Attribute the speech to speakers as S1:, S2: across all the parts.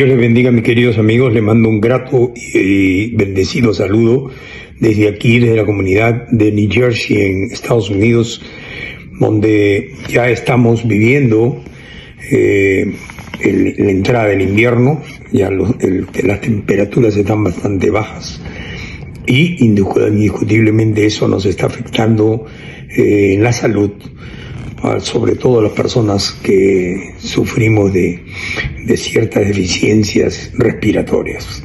S1: Dios les bendiga, mis queridos amigos. Les mando un grato y bendecido saludo desde aquí, desde la comunidad de New Jersey, en Estados Unidos, donde ya estamos viviendo la entrada del invierno. Ya las temperaturas están bastante bajas y indiscutiblemente eso nos está afectando en la salud, sobre todo a las personas que sufrimos de ciertas deficiencias respiratorias.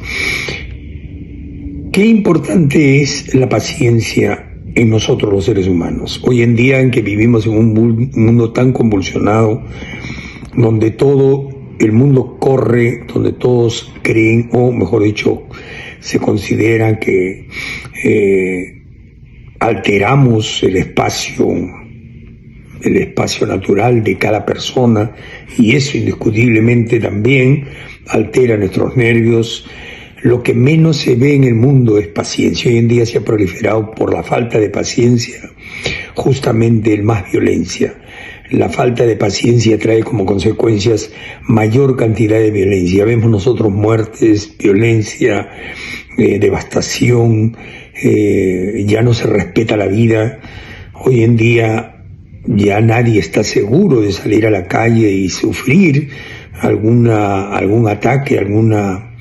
S1: Qué importante es la paciencia en nosotros los seres humanos. Hoy en día, en que vivimos en un mundo tan convulsionado, donde todo el mundo corre, donde todos creen, o mejor dicho, se considera que alteramos el espacio natural de cada persona, y eso indiscutiblemente también altera nuestros nervios. Lo que menos se ve en el mundo es paciencia. Hoy en día se ha proliferado, por la falta de paciencia, justamente más violencia. La falta de paciencia trae como consecuencias mayor cantidad de violencia. Vemos nosotros muertes, violencia, devastación, ya no se respeta la vida. Hoy en día ya nadie está seguro de salir a la calle y sufrir algún ataque, alguna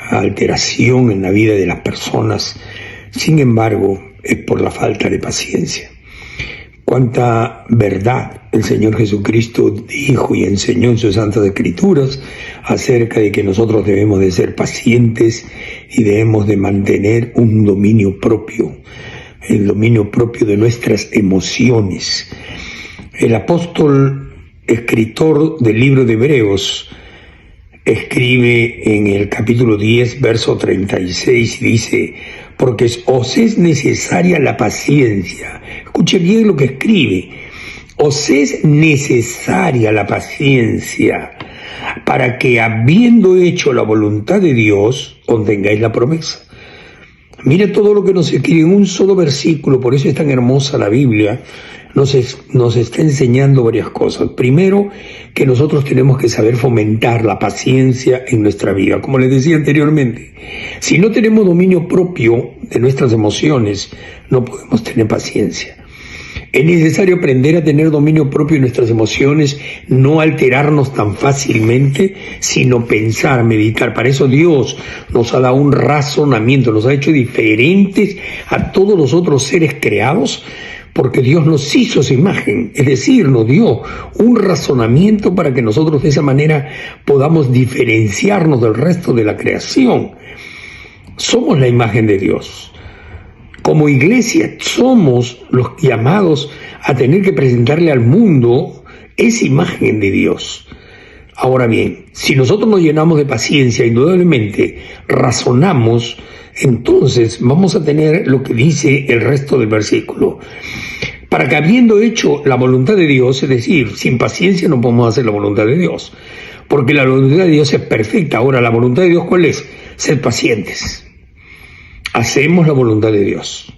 S1: alteración en la vida de las personas. Sin embargo, es por la falta de paciencia. Cuánta verdad el Señor Jesucristo dijo y enseñó en sus Santas Escrituras acerca de que nosotros debemos de ser pacientes y debemos de mantener un dominio propio, el dominio propio de nuestras emociones. El apóstol, escritor del libro de Hebreos, escribe en el capítulo 10, verso 36, y dice: porque os es necesaria la paciencia. Escuche bien lo que escribe. Os es necesaria la paciencia, para que, habiendo hecho la voluntad de Dios, obtengáis la promesa. Mira todo lo que nos escribe en un solo versículo. Por eso es tan hermosa la Biblia. Nos está enseñando varias cosas. Primero, que nosotros tenemos que saber fomentar la paciencia en nuestra vida. Como les decía anteriormente, si no tenemos dominio propio de nuestras emociones, no podemos tener paciencia. Es necesario aprender a tener dominio propio de nuestras emociones, no alterarnos tan fácilmente, sino pensar, meditar. Para eso Dios nos ha dado un razonamiento, nos ha hecho diferentes a todos los otros seres creados, porque Dios nos hizo esa imagen, es decir, nos dio un razonamiento para que nosotros de esa manera podamos diferenciarnos del resto de la creación. Somos la imagen de Dios. Como iglesia somos los llamados a tener que presentarle al mundo esa imagen de Dios. Ahora bien, si nosotros nos llenamos de paciencia, indudablemente razonamos, entonces vamos a tener lo que dice el resto del versículo. Para que, habiendo hecho la voluntad de Dios, es decir, sin paciencia no podemos hacer la voluntad de Dios, porque la voluntad de Dios es perfecta. Ahora, ¿la voluntad de Dios cuál es? Ser pacientes. Hacemos la voluntad de Dios.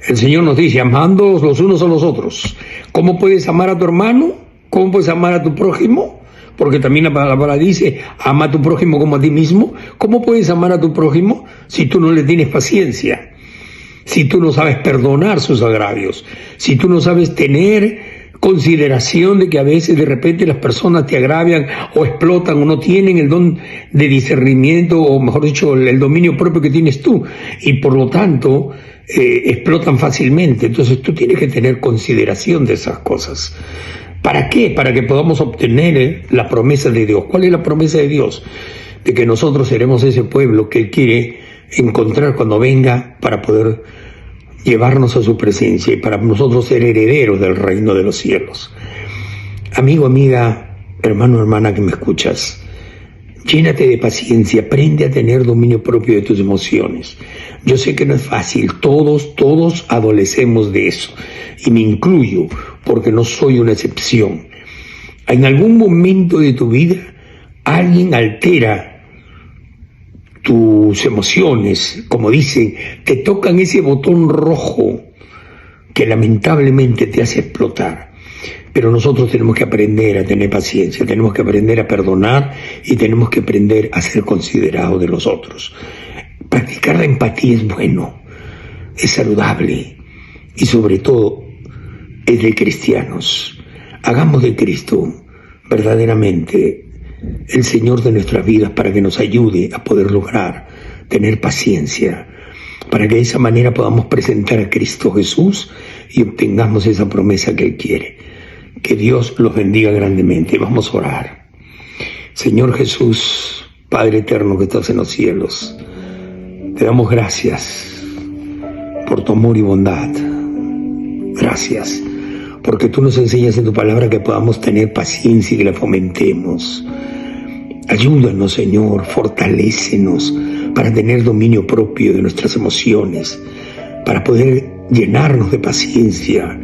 S1: El Señor nos dice: amándoos los unos a los otros. ¿Cómo puedes amar a tu hermano? ¿Cómo puedes amar a tu prójimo? Porque también la palabra dice: ama a tu prójimo como a ti mismo. ¿Cómo puedes amar a tu prójimo si tú no le tienes paciencia? Si tú no sabes perdonar sus agravios, si tú no sabes tener consideración de que a veces de repente las personas te agravian o explotan o no tienen el don de discernimiento, o mejor dicho, el dominio propio que tienes tú, y por lo tanto explotan fácilmente. Entonces tú tienes que tener consideración de esas cosas. ¿Para qué? Para que podamos obtener la promesa de Dios. ¿Cuál es la promesa de Dios? De que nosotros seremos ese pueblo que Él quiere encontrar cuando venga, para poder llevarnos a su presencia y para nosotros ser herederos del reino de los cielos. Amigo, amiga, hermano, hermana que me escuchas, llénate de paciencia, aprende a tener dominio propio de tus emociones. Yo sé que no es fácil, todos adolecemos de eso, y me incluyo, porque no soy una excepción. En algún momento de tu vida, alguien altera tus emociones, como dicen, te tocan ese botón rojo que lamentablemente te hace explotar. Pero nosotros tenemos que aprender a tener paciencia, tenemos que aprender a perdonar y tenemos que aprender a ser considerados de los otros. Practicar la empatía es bueno, es saludable y sobre todo es de cristianos. Hagamos de Cristo verdaderamente el Señor de nuestras vidas para que nos ayude a poder lograr tener paciencia, para que de esa manera podamos presentar a Cristo Jesús y obtengamos esa promesa que Él quiere. Que Dios los bendiga grandemente. Vamos a orar. Señor Jesús, Padre eterno que estás en los cielos, te damos gracias por tu amor y bondad. Gracias, porque tú nos enseñas en tu palabra que podamos tener paciencia y que la fomentemos. Ayúdanos, Señor, fortalécenos para tener dominio propio de nuestras emociones, para poder llenarnos de paciencia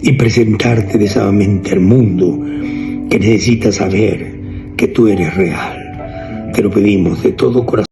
S1: y presentarte desadamente al mundo que necesita saber que tú eres real. Te lo pedimos de todo corazón.